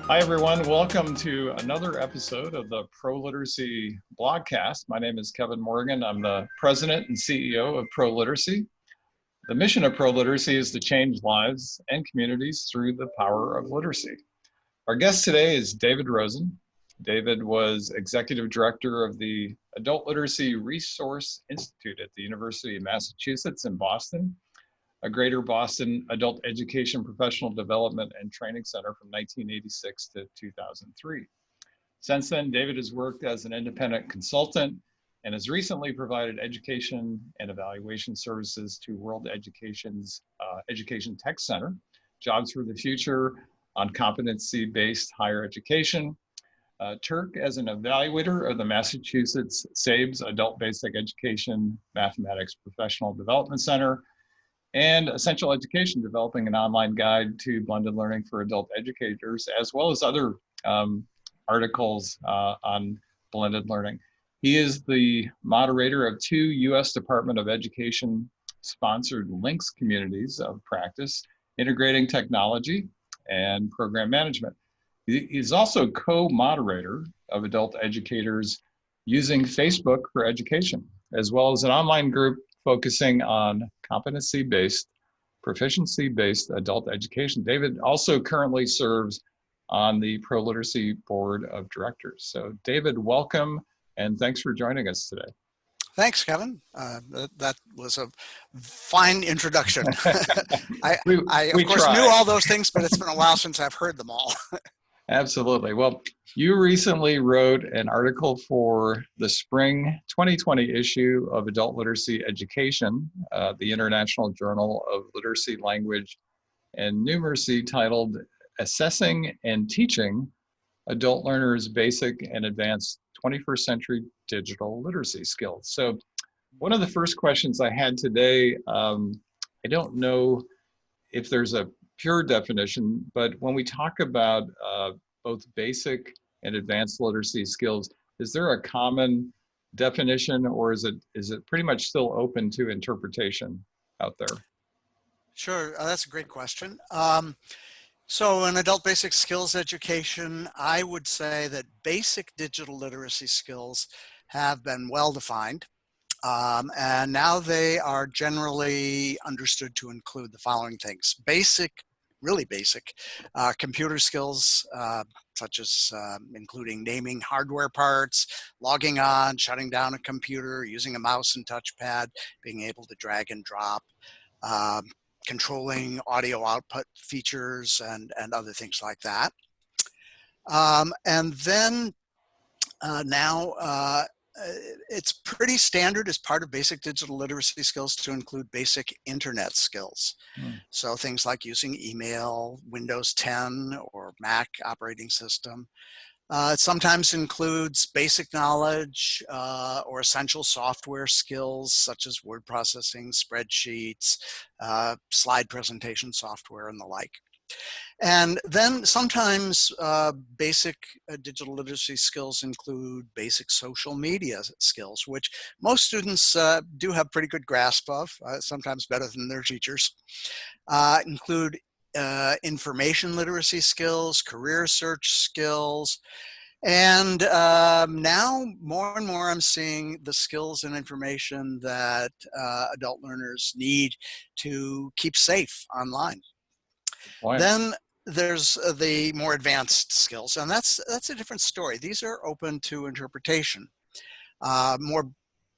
Hi, everyone. Welcome to another episode of the ProLiteracy blogcast. My name is Kevin Morgan. I'm the president and CEO of ProLiteracy. The mission of ProLiteracy is to change lives and communities through the power of literacy. Our guest today is David Rosen. David was executive director of the Adult Literacy Resource Institute at the University of Massachusetts in Boston, a Greater Boston Adult Education Professional Development and Training Center from 1986 to 2003. Since then, David has worked as an independent consultant and has recently provided education and evaluation services to World Education's Education Tech Center, Jobs for the Future on competency-based higher education, Turk as an evaluator of the Massachusetts SABES Adult Basic Education Mathematics Professional Development Center, and Essential Education, developing an online guide to blended learning for adult educators, as well as other articles on blended learning. He is the moderator of 2 U.S. Department of Education sponsored links communities of practice, integrating technology and program management. He's also co-moderator of adult educators using Facebook for education, as well as an online group focusing on competency-based, proficiency-based adult education. David also currently serves on the ProLiteracy Board of Directors. So David, welcome, and thanks for joining us today. Thanks, Kevin. That was a fine introduction. I of course, knew all those things, but it's been a while since I've heard them all. Absolutely. Well, you recently wrote an article for the spring 2020 issue of Adult Literacy Education, the International Journal of Literacy, Language, and Numeracy, titled Assessing and Teaching Adult Learners Basic and Advanced 21st Century Digital Literacy Skills. So one of the first questions I had today, I don't know if there's a pure definition, but when we talk about both basic and advanced literacy skills, is there a common definition, or is it pretty much still open to interpretation out there? Sure, that's a great question. So in adult basic skills education, I would say that basic digital literacy skills have been well defined. And now they are generally understood to include the following things: basic, really basic computer skills, such as including naming hardware parts, logging on, shutting down a computer, using a mouse and touchpad, being able to drag and drop, controlling audio output features, and other things like that. And then now, it's pretty standard as part of basic digital literacy skills to include basic internet skills. So things like using email, Windows 10 or Mac operating system. It sometimes includes basic knowledge or essential software skills such as word processing, spreadsheets, slide presentation software, and the like. And then sometimes basic digital literacy skills include basic social media skills, which most students do have pretty good grasp of, sometimes better than their teachers. Include information literacy skills, career search skills, and now more and more I'm seeing the skills and information that adult learners need to keep safe online. Then there's the more advanced skills, and that's a different story. These are open to interpretation. More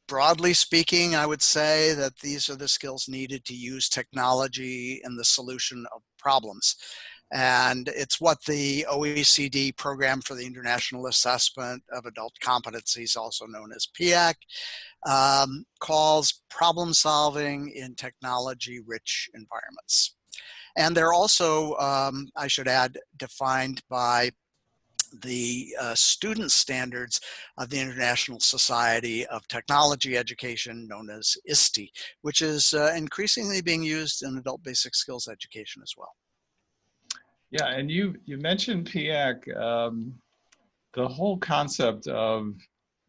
broadly speaking, I would say that these are the skills needed to use technology in the solution of problems. And it's what the OECD Program for the International Assessment of Adult Competencies, also known as PIAC, calls problem solving in technology-rich environments. And they're also, I should add, defined by the student standards of the International Society of Technology Education, known as ISTE, which is increasingly being used in adult basic skills education as well. Yeah, and you mentioned PIAC, the whole concept of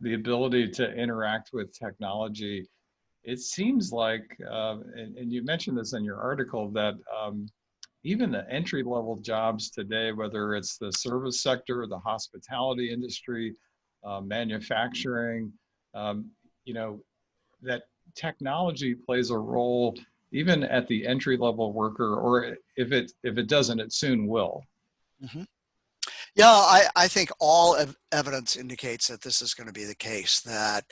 the ability to interact with technology. It seems like, and you mentioned this in your article, that even the entry-level jobs today, whether it's the service sector, the hospitality industry, manufacturing, um, you know, that technology plays a role even at the entry-level worker, or if it doesn't, it soon will. Mhm. Yeah, I think all evidence indicates that this is going to be the case, that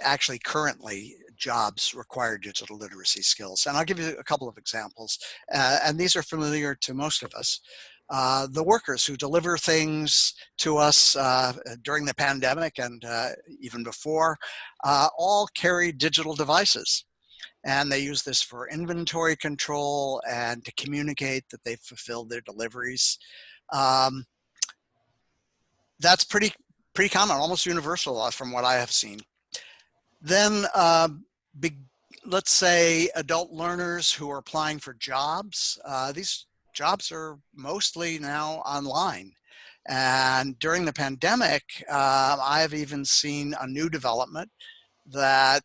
actually currently jobs require digital literacy skills. And I'll give you a couple of examples. And these are familiar to most of us. The workers who deliver things to us during the pandemic and even before all carry digital devices. And they use this for inventory control and to communicate that they've fulfilled their deliveries. Um, that's pretty common, almost universal from what I have seen. Then big, let's say adult learners who are applying for jobs. These jobs are mostly now online. And during the pandemic, I've even seen a new development that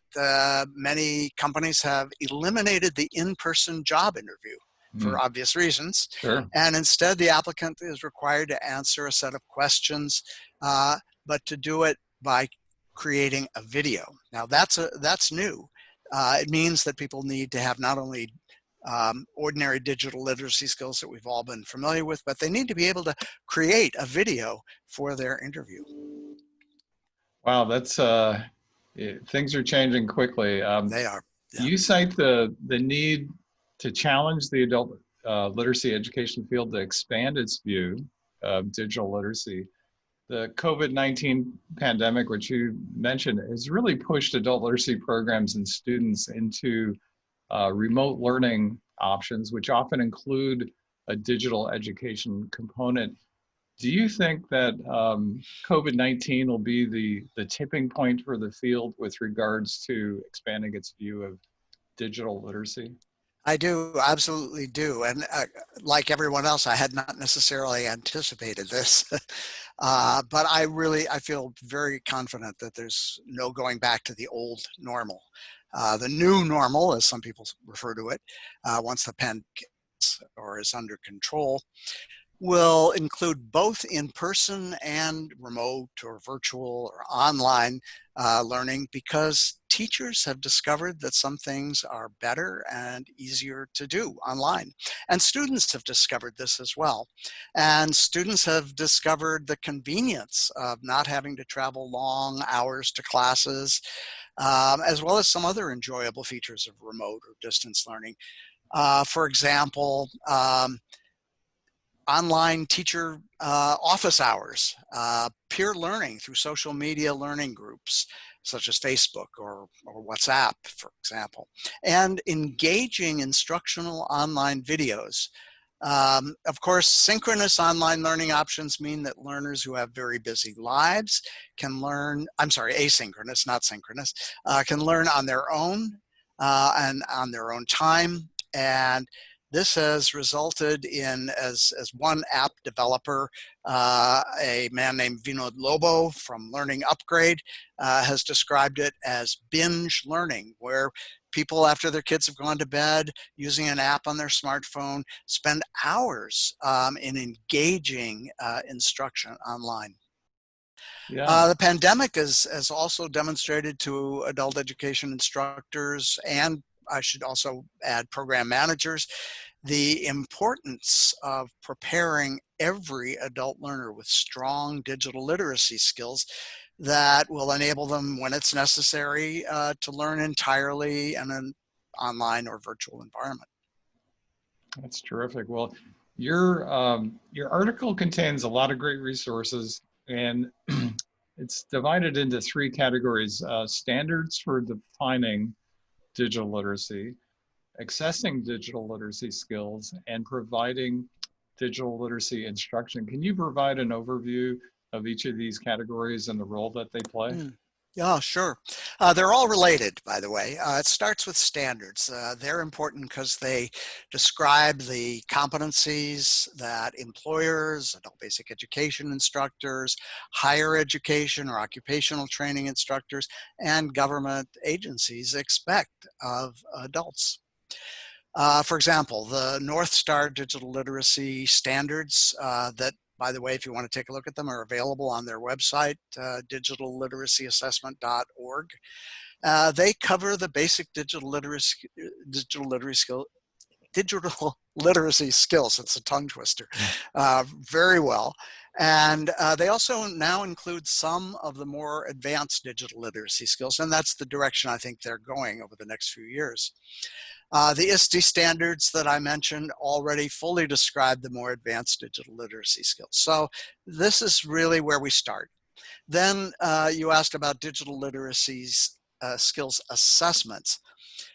many companies have eliminated the in-person job interview for obvious reasons. Sure. And instead, the applicant is required to answer a set of questions, but to do it by creating a video. Now, that's new. It means that people need to have not only ordinary digital literacy skills that we've all been familiar with, but they need to be able to create a video for their interview. Wow, that's things are changing quickly. They are. Yeah. You cite the need to challenge the adult literacy education field to expand its view of digital literacy. The COVID-19 pandemic, which you mentioned, has really pushed adult literacy programs and students into remote learning options, which often include a digital education component. Do you think that COVID-19 will be the tipping point for the field with regards to expanding its view of digital literacy? I do, absolutely do. And like everyone else, I had not necessarily anticipated this, but I feel very confident that there's no going back to the old normal. The new normal, as some people refer to it, once the pandemic or is under control, will include both in-person and remote or virtual or online learning, because teachers have discovered that some things are better and easier to do online. And students have discovered this as well. And students have discovered the convenience of not having to travel long hours to classes, as well as some other enjoyable features of remote or distance learning. For example, online teacher office hours, peer learning through social media learning groups such as Facebook or WhatsApp, for example, and engaging instructional online videos. Of course, synchronous online learning options mean that learners who have very busy lives can learn, asynchronous, not synchronous, can learn on their own and on their own time. And this has resulted in, as one app developer, a man named Vinod Lobo from Learning Upgrade has described it as binge learning, where people, after their kids have gone to bed, using an app on their smartphone, spend hours in engaging instruction online. Yeah. The pandemic has also demonstrated to adult education instructors, and I should also add program managers, the importance of preparing every adult learner with strong digital literacy skills that will enable them, when it's necessary, to learn entirely in an online or virtual environment. That's terrific. Well, your article contains a lot of great resources, and it's divided into three categories: standards for defining digital literacy, accessing digital literacy skills, and providing digital literacy instruction. Can you provide an overview of each of these categories and the role that they play? Yeah, sure. They're all related, by the way. It starts with standards. They're important because they describe the competencies that employers, adult basic education instructors, higher education or occupational training instructors, and government agencies expect of adults. For example, the North Star digital literacy standards that, by the way, if you want to take a look at them, are available on their website, digitalliteracyassessment.org. They cover the basic digital literacy skills. It's a tongue twister, very well. And they also now include some of the more advanced digital literacy skills, and that's the direction I think they're going over the next few years. The ISTE standards that I mentioned already fully describe the more advanced digital literacy skills. So this is really where we start. Then you asked about digital literacy skills assessments.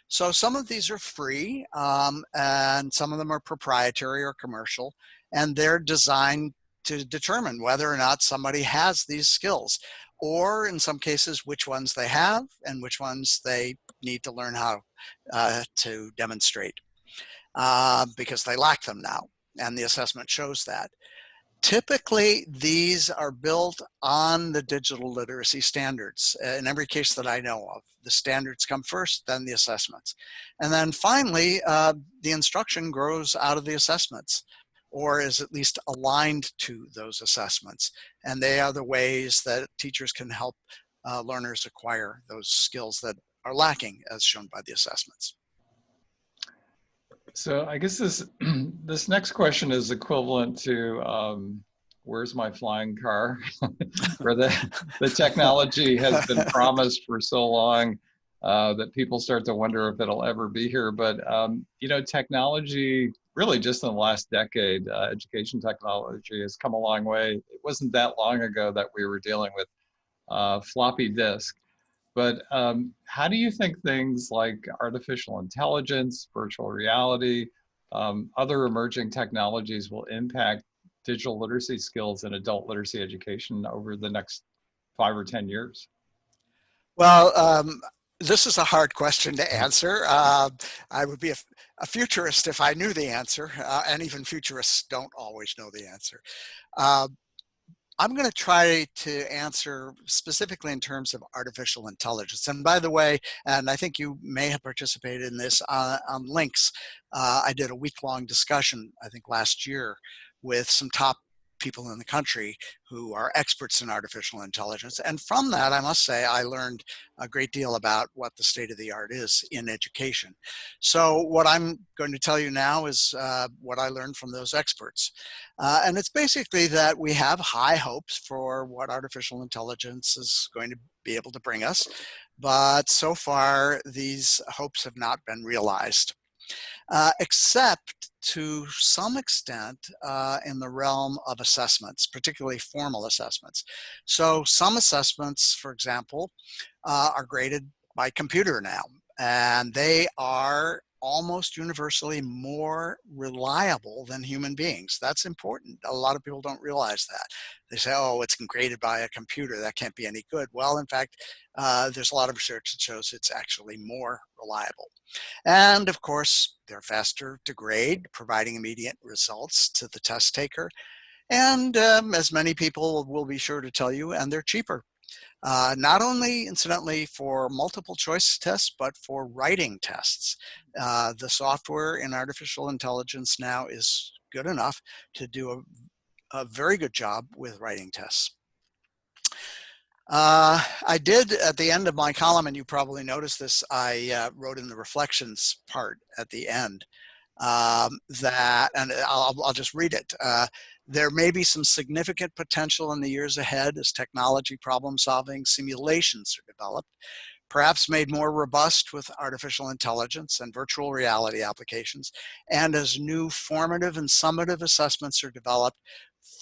So some of these are free and some of them are proprietary or commercial, and they're designed to determine whether or not somebody has these skills, or in some cases, which ones they have and which ones they need to learn how to demonstrate because they lack them now, and the assessment shows that. Typically, these are built on the digital literacy standards in every case that I know of. The standards come first, then the assessments. And then finally, the instruction grows out of the assessments, or is at least aligned to those assessments. And they are the ways that teachers can help learners acquire those skills that are lacking as shown by the assessments. So I guess this this next question is equivalent to where's my flying car, where the technology has been promised for so long that people start to wonder if it'll ever be here. But you know, technology really just in the last decade, education technology has come a long way. It wasn't that long ago that we were dealing with floppy disk. But how do you think things like artificial intelligence, virtual reality, other emerging technologies will impact digital literacy skills and adult literacy education over the next 5 or 10 years? Well, this is a hard question to answer. I would be a futurist if I knew the answer, and even futurists don't always know the answer. I'm going to try to answer specifically in terms of artificial intelligence. And by the way, and I think you may have participated in this on links, I did a week-long discussion, I think last year, with some top people in the country who are experts in artificial intelligence. And from that, I must say, I learned a great deal about what the state of the art is in education. So what I'm going to tell you now is what I learned from those experts. And it's basically that we have high hopes for what artificial intelligence is going to be able to bring us. But so far, these hopes have not been realized. Except to some extent in the realm of assessments, particularly formal assessments. So some assessments, for example, are graded by computer now, and they are almost universally more reliable than human beings. That's important. A lot of people don't realize that. They say, oh, it's graded by a computer, that can't be any good. Well, in fact, there's a lot of research that shows it's actually more reliable. And of course, they're faster to grade, providing immediate results to the test taker. And as many people will be sure to tell you, and they're cheaper. Not only, incidentally, for multiple choice tests, but for writing tests. The software in artificial intelligence now is good enough to do a very good job with writing tests. I did at the end of my column, and you probably noticed this, I wrote in the reflections part at the end that, and I'll just read it. There may be some significant potential in the years ahead as technology problem-solving simulations are developed, perhaps made more robust with artificial intelligence and virtual reality applications, and as new formative and summative assessments are developed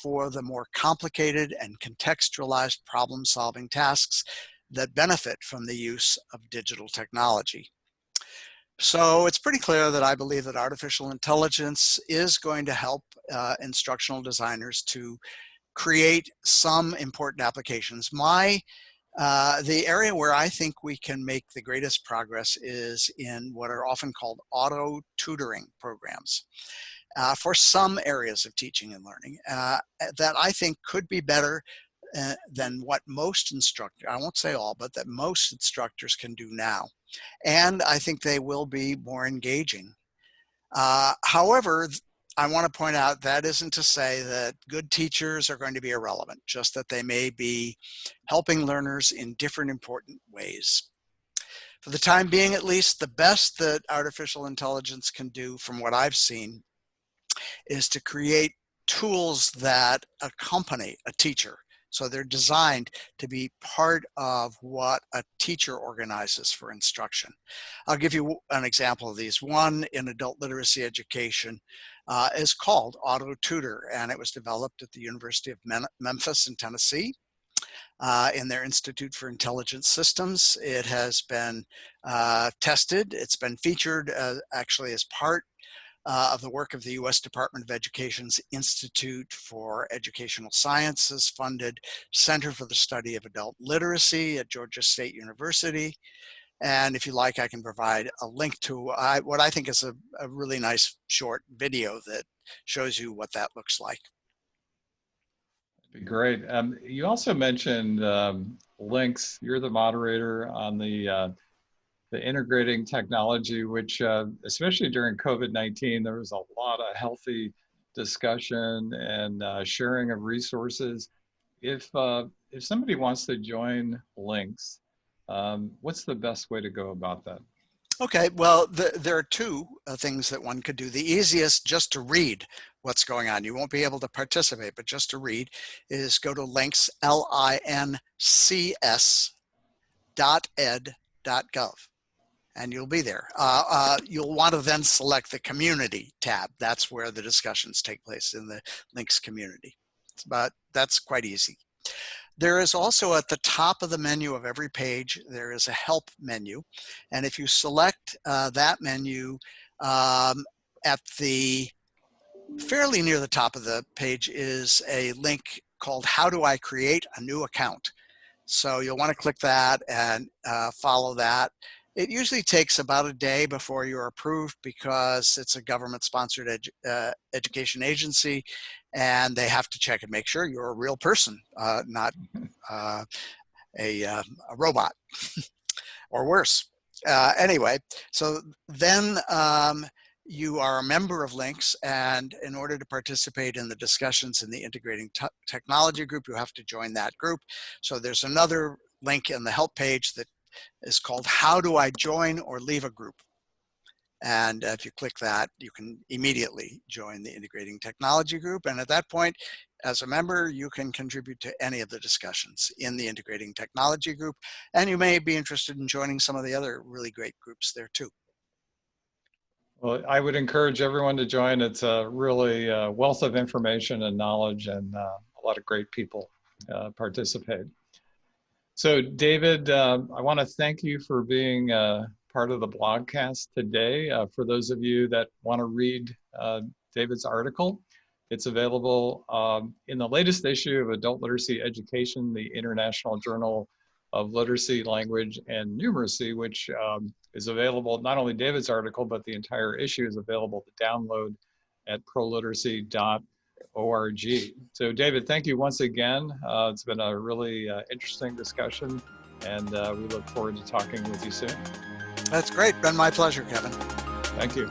for the more complicated and contextualized problem-solving tasks that benefit from the use of digital technology. So it's pretty clear that I believe that artificial intelligence is going to help instructional designers to create some important applications. The area where I think we can make the greatest progress is in what are often called auto tutoring programs. For some areas of teaching and learning that I think could be better than what most instructors, I won't say all, but that most instructors can do now. And I think they will be more engaging. However, I want to point out that isn't to say that good teachers are going to be irrelevant, just that they may be helping learners in different important ways. For the time being, at least, the best that artificial intelligence can do, from what I've seen, is to create tools that accompany a teacher. So they're designed to be part of what a teacher organizes for instruction. I'll give you an example of these. One in adult literacy education is called Auto Tutor, and it was developed at the University of Memphis in Tennessee. In their Institute for Intelligent Systems. It has been tested. It's been featured actually as part of the work of the U.S. Department of Education's Institute for Educational Sciences funded Center for the Study of Adult Literacy at Georgia State University. And if you like, I can provide a link to what I think is a really nice short video that shows you what that looks like. That'd be great. You also mentioned links. You're the moderator on the integrating technology, which especially during COVID-19, there was a lot of healthy discussion and sharing of resources. If somebody wants to join links, what's the best way to go about that? Okay, well, there are two things that one could do. The easiest, just to read what's going on. You won't be able to participate, but just to read, is go to links, lincs.ed.gov, and you'll be there. You'll want to then select the community tab. That's where the discussions take place, in the links community. But that's quite easy. There is also at the top of the menu of every page, there is a help menu. And if you select that menu, at the fairly near the top of the page is a link called How Do I Create a New Account? So you'll want to click that and follow that. It usually takes about a day before you're approved, because it's a government-sponsored education agency, and they have to check and make sure you're a real person, not a robot, or worse. Anyway, so then you are a member of Links, and in order to participate in the discussions in the Integrating Technology group, you have to join that group. So there's another link in the help page that is called How Do I Join or Leave a Group? And if you click that, you can immediately join the Integrating Technology group. And at that point, as a member, you can contribute to any of the discussions in the Integrating Technology group. And you may be interested in joining some of the other really great groups there too. Well, I would encourage everyone to join. It's a really wealth of information and knowledge, and a lot of great people participate. So David, I want to thank you for being part of the blogcast today. For those of you that want to read David's article, it's available in the latest issue of Adult Literacy Education, the International Journal of Literacy, Language, and Numeracy, which is available, not only David's article, but the entire issue is available to download at proliteracy.org. So David, thank you once again. It's been a really interesting discussion, and we look forward to talking with you soon. That's great. Been my pleasure, Kevin. Thank you.